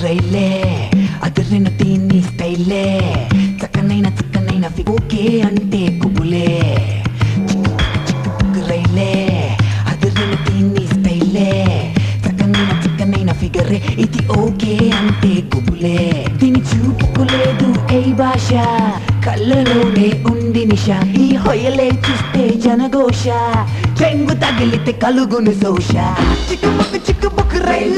రైలే అదిరిన దీన్ని స్టైలే చక్కనైన ఓకే అంటే కుబులే చిక్కు రైలే అదిరిన దీన్ని స్టైలే చక్కనైన ఫిగరే ఇది ఓకే అంటే కుబులే దీని చూపుకులేదు ఏ భాష కళ్ళలోనే ఉంది నిష ఈ హొయలే చూస్తే జనఘోష చెంగు తగిలితే కలుగును దోష చిక్కుబుక్కు రైలే